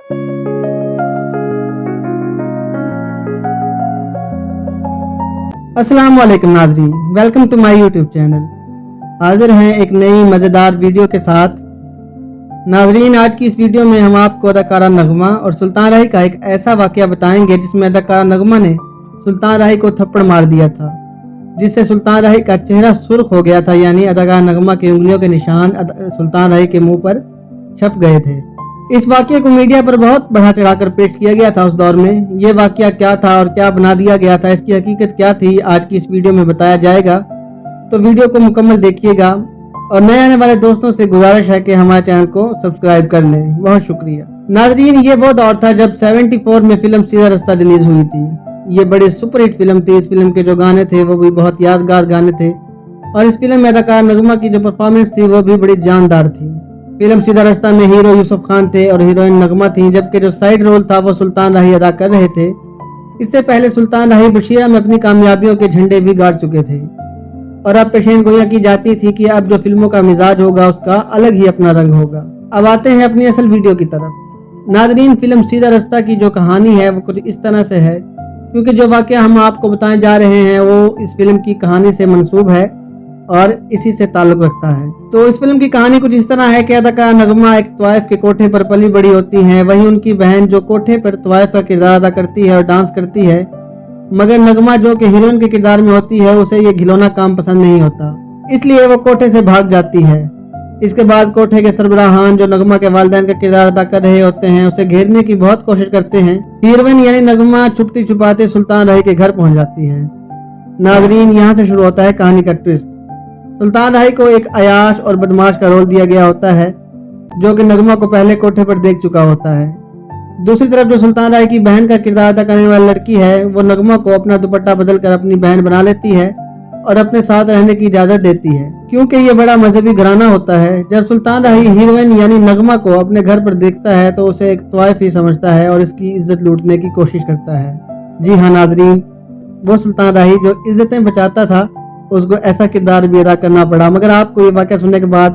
अस्सलाम वालेकुम नाजरीन, welcome to my YouTube channel. हाजिर हैं एक नई मज़ेदार वीडियो के साथ। नाजरीन, आज की इस वीडियो में हम आपको अदाकारा नगमा और सुल्तान राही का एक ऐसा वाक़या बताएंगे जिसमें अदाकारा नगमा ने सुल्तान राही को थप्पड़ मार दिया था, जिससे सुल्तान राही का चेहरा सुर्ख हो गया था। यानी अदाकारा नगमा की उंगलियों के निशान सुल्तान राही के मुंह पर छप गए थे। इस वाक़ये को मीडिया पर बहुत बढ़ा चढ़ाकर पेश किया गया था उस दौर में। ये वाक़या क्या था और क्या बना दिया गया था, इसकी हकीकत क्या थी, आज की इस वीडियो में बताया जाएगा। तो वीडियो को मुकम्मल देखिएगा और नए आने वाले दोस्तों से गुजारिश है कि हमारे चैनल को सब्सक्राइब कर लें। बहुत शुक्रिया। नाजरीन, ये वो दौर था जब 74 में फिल्म सीधा रास्ता रिलीज हुई थी। ये बड़ी सुपरहिट फिल्म थी। इस फिल्म के जो गाने थे वो भी बहुत यादगार गाने थे और इस फिल्म में अदाकारा नगमा की जो परफॉर्मेंस थी वो भी बड़ी जानदार थी। फिल्म सीधा रास्ता में हीरो यूसुफ खान थे और हीरोइन नगमा थी, जबकि जो साइड रोल था वो सुल्तान राही अदा कर रहे थे। इससे पहले सुल्तान राही बशीरा में अपनी कामयाबियों के झंडे भी गाड़ चुके थे और अब पेशेन गोइयां की जाती थी कि अब जो फिल्मों का मिजाज होगा उसका अलग ही अपना रंग होगा। अब आते हैं अपनी असल वीडियो की तरफ। नाजरीन, फिल्म सीधा रास्ता की जो कहानी है वो कुछ इस तरह से है, क्योंकि जो वाक़या हम आपको बताने जा रहे हैं वो इस फिल्म की कहानी से मंसूब है और इसी से ताल्लुक रखता है। तो इस फिल्म की कहानी कुछ इस तरह है कि अदाकारा नगमा एक तवाइफ के कोठे पर पली बड़ी होती हैं। वहीं उनकी बहन जो कोठे पर तवाइफ का किरदार अदा करती है और डांस करती है, मगर नगमा जो कि हीरोइन के किरदार में होती है उसे ये घिनौना काम पसंद नहीं होता, इसलिए वो कोठे से भाग जाती है। इसके बाद कोठे के सरबराहान जो नगमा के वालिदैन का किरदार अदा कर रहे होते हैं उसे घेरने की बहुत कोशिश करते हैं। हीरोइन यानी नगमा छुपती छुपाते सुल्तान राही के घर पहुंच जाती है। नाजरीन, यहाँ से शुरू होता है कहानी का ट्विस्ट। सुल्तान राही को एक अयाश और बदमाश का रोल दिया गया होता है, जो कि नगमा को पहले कोठे पर देख चुका होता है। दूसरी तरफ जो सुल्तान राही की बहन का किरदार अदा करने वाली लड़की है वो नगमा को अपना दुपट्टा बदलकर अपनी बहन बना लेती है और अपने साथ रहने की इजाजत देती है, क्योंकि ये बड़ा मजहबी घराना होता है। जब सुल्तान राही हीरोइन यानी नगमा को अपने घर पर देखता है तो उसे एक तवाइफ ही समझता है और इसकी इज्जत लूटने की कोशिश करता है। जी हाँ नाजरीन, वो सुल्तान राही जो इज्जतें बचाता था उसको ऐसा किरदार भी अदा करना पड़ा, मगर आपको ये वाक़या सुनने के बाद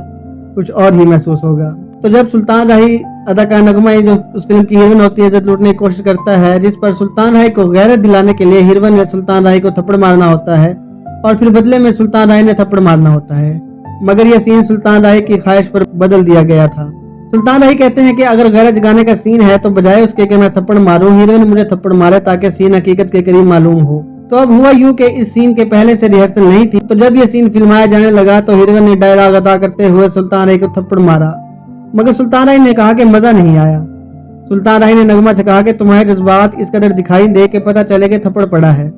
कुछ और ही महसूस होगा। तो जब सुल्तान राही अदाकारा नगमा जो उस फिल्म की हीरोइन होती है इज्जत लूटने की कोशिश करता है, जिस पर सुल्तान राही को गैरत दिलाने के लिए हीरोइन ने सुल्तान राही को थप्पड़ मारना होता है और फिर बदले में सुल्तान राही ने थप्पड़ मारना होता है, मगर यह सीन सुल्तान राही की ख्वाहिश पर बदल दिया गया था। सुल्तान राही कहते हैं कि अगर गैरत जगाने का सीन है तो बजाय उसके कि मैं थप्पड़ मारूं, हीरोइन मुझे थप्पड़ मारे ताकि सीन हकीकत के करीब मालूम हो। तो अब हुआ यूं कि इस सीन के पहले से रिहर्सल नहीं थी, तो जब ये सीन फिल्माया जाने लगा तो हीरोइन ने डायलॉग अदा करते हुए सुल्तान राही को थप्पड़ मारा, मगर सुल्तान राही ने कहा कि मजा नहीं आया। सुल्तान राही ने नगमा से कहा कि तुम्हारे जज्बात इस कदर दिखाई दे कि पता चले कि थप्पड़ पड़ा है।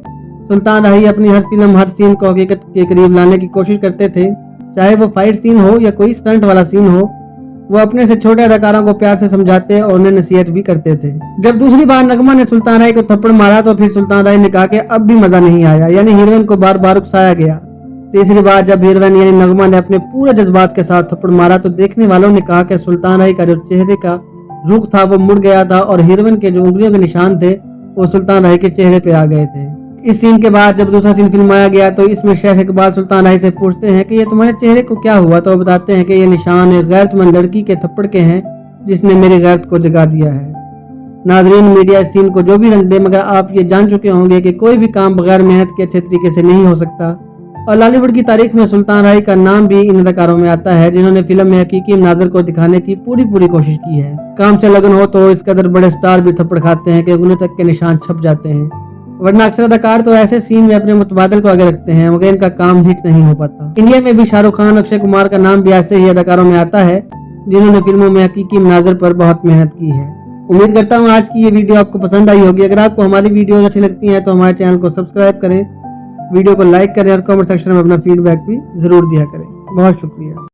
सुल्तान राही अपनी हर फिल्म हर सीन को हकीकत के करीब लाने की कोशिश करते थे, चाहे वो फाइट सीन हो या कोई स्टंट वाला सीन हो। वो अपने से छोटे अदाकारों को प्यार से समझाते और उन्हें नसीहत भी करते थे। जब दूसरी बार नगमा ने सुल्तान राही को थप्पड़ मारा तो फिर सुल्तान राही ने कहा कि अब भी मजा नहीं आया, यानी हीरोइन को बार बार उकसाया गया। तीसरी बार जब हीरोइन यानी नगमा ने अपने पूरे जज्बात के साथ थप्पड़ मारा तो देखने वालों ने कहा कि सुल्तान राही का जो चेहरे का रुख था वो मुड़ गया था और हीरोइन के जो उंगलियों के निशान थे वो सुल्तान राही के चेहरे पे आ गए थे। इस सीन के बाद जब दूसरा सीन फिल्माया गया तो इसमें शेख इकबाल सुल्तान राही से पूछते हैं कि ये तुम्हारे चेहरे को क्या हुआ, तो वो बताते हैं कि ये निशान एक गैरतमंद लड़की के थप्पड़ के हैं जिसने मेरी गैरत को जगा दिया है। नाजरीन, मीडिया इस सीन को जो भी रंग दे, मगर आप ये जान चुके होंगे कि कोई भी काम बगैर मेहनत के अच्छे तरीके से नहीं हो सकता और बॉलीवुड की तारीख में सुल्तान राही का नाम भी इन अदाकारों में आता है जिन्होंने फिल्म में हकीकी मनाज़िर को दिखाने की पूरी कोशिश की है। काम से लगन हो तो इस कदर बड़े स्टार भी थप्पड़ खाते हैं कि उंगली तक के निशान छप जाते हैं, वरना अक्सर अदाकार तो ऐसे सीन में अपने मुतबादल को आगे रखते हैं मगर इनका काम हिट नहीं हो पाता। इंडिया में भी शाहरुख खान, अक्षय कुमार का नाम भी ऐसे ही अदाकारों में आता है जिन्होंने फिल्मों में हकीकी मनाज़िर पर बहुत मेहनत की है। उम्मीद करता हूँ आज की ये वीडियो आपको पसंद आई होगी। अगर आपको हमारी वीडियो अच्छी लगती है तो हमारे चैनल को सब्सक्राइब करें, वीडियो को लाइक करें और कमेंट सेक्शन में अपना फीडबैक भी जरूर दिया करें। बहुत शुक्रिया।